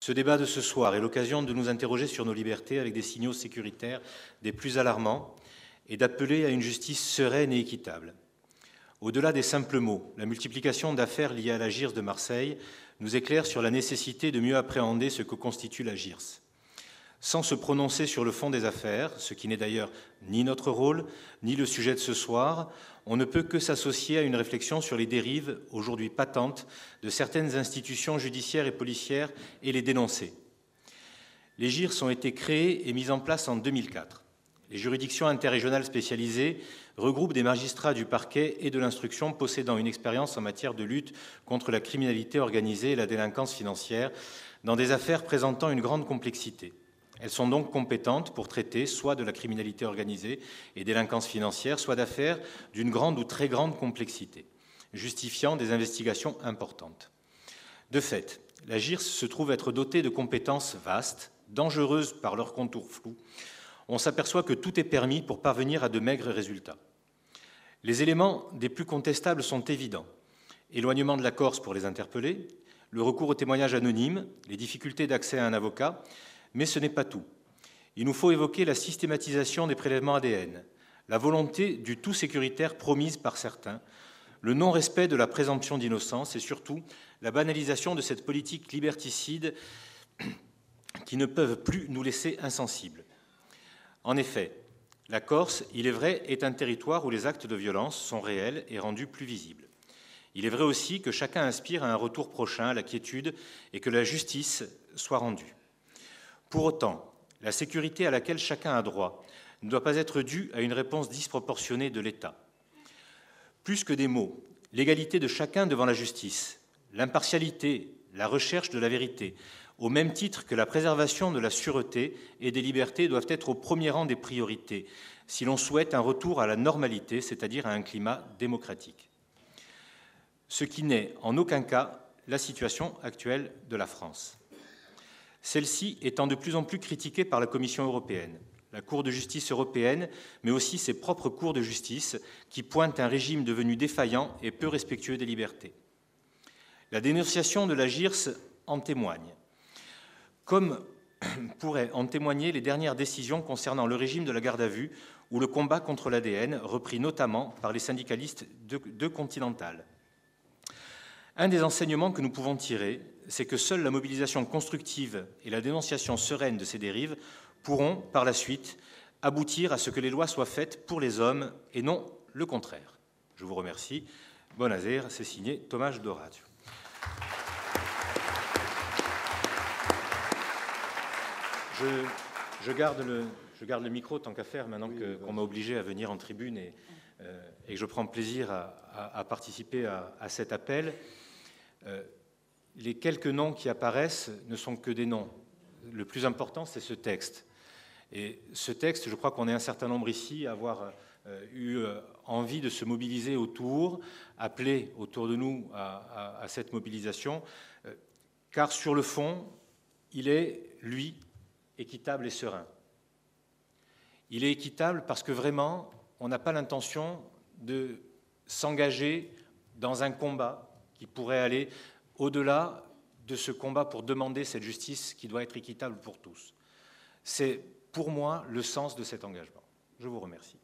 Ce débat de ce soir est l'occasion de nous interroger sur nos libertés avec des signaux sécuritaires des plus alarmants et d'appeler à une justice sereine et équitable. Au-delà des simples mots, la multiplication d'affaires liées à la JIRS de Marseille nous éclaire sur la nécessité de mieux appréhender ce que constitue la JIRS. Sans se prononcer sur le fond des affaires, ce qui n'est d'ailleurs ni notre rôle, ni le sujet de ce soir, on ne peut que s'associer à une réflexion sur les dérives, aujourd'hui patentes, de certaines institutions judiciaires et policières et les dénoncer. Les JIRS ont été créées et mises en place en 2004. Les juridictions interrégionales spécialisées regroupent des magistrats du parquet et de l'instruction possédant une expérience en matière de lutte contre la criminalité organisée et la délinquance financière dans des affaires présentant une grande complexité. Elles sont donc compétentes pour traiter soit de la criminalité organisée et délinquance financière, soit d'affaires d'une grande ou très grande complexité, justifiant des investigations importantes. De fait, la JIRS se trouve être dotée de compétences vastes, dangereuses par leurs contours flous. On s'aperçoit que tout est permis pour parvenir à de maigres résultats. Les éléments des plus contestables sont évidents. Éloignement de la Corse pour les interpeller, le recours au témoignage anonyme, les difficultés d'accès à un avocat, mais ce n'est pas tout. Il nous faut évoquer la systématisation des prélèvements ADN, la volonté du tout sécuritaire promise par certains, le non-respect de la présomption d'innocence et surtout la banalisation de cette politique liberticide qui ne peuvent plus nous laisser insensibles. En effet, la Corse, il est vrai, est un territoire où les actes de violence sont réels et rendus plus visibles. Il est vrai aussi que chacun aspire à un retour prochain, à la quiétude, et que la justice soit rendue. Pour autant, la sécurité à laquelle chacun a droit ne doit pas être due à une réponse disproportionnée de l'État. Plus que des mots, l'égalité de chacun devant la justice, l'impartialité, la recherche de la vérité, au même titre que la préservation de la sûreté et des libertés doivent être au premier rang des priorités, si l'on souhaite un retour à la normalité, c'est-à-dire à un climat démocratique. Ce qui n'est en aucun cas la situation actuelle de la France. Celle-ci étant de plus en plus critiquée par la Commission européenne, la Cour de justice européenne, mais aussi ses propres cours de justice, qui pointent un régime devenu défaillant et peu respectueux des libertés. La dénonciation de la JIRS en témoigne, comme pourraient en témoigner les dernières décisions concernant le régime de la garde à vue ou le combat contre l'ADN, repris notamment par les syndicalistes de Continental. Un des enseignements que nous pouvons tirer, c'est que seule la mobilisation constructive et la dénonciation sereine de ces dérives pourront, par la suite, aboutir à ce que les lois soient faites pour les hommes et non le contraire. Je vous remercie. Buonasera, c'est signé Thomas Doradio. Je garde le micro tant qu'à faire maintenant qu'on m'a obligé à venir en tribune et que je prends plaisir à participer à cet appel. Les quelques noms qui apparaissent ne sont que des noms. Le plus important, c'est ce texte. Et ce texte, je crois qu'on est un certain nombre ici à avoir eu envie de se mobiliser autour, appeler autour de nous à cette mobilisation, car sur le fond, il est, lui, équitable et serein. Il est équitable parce que vraiment, on n'a pas l'intention de s'engager dans un combat qui pourrait aller au-delà de ce combat pour demander cette justice qui doit être équitable pour tous. C'est pour moi le sens de cet engagement. Je vous remercie.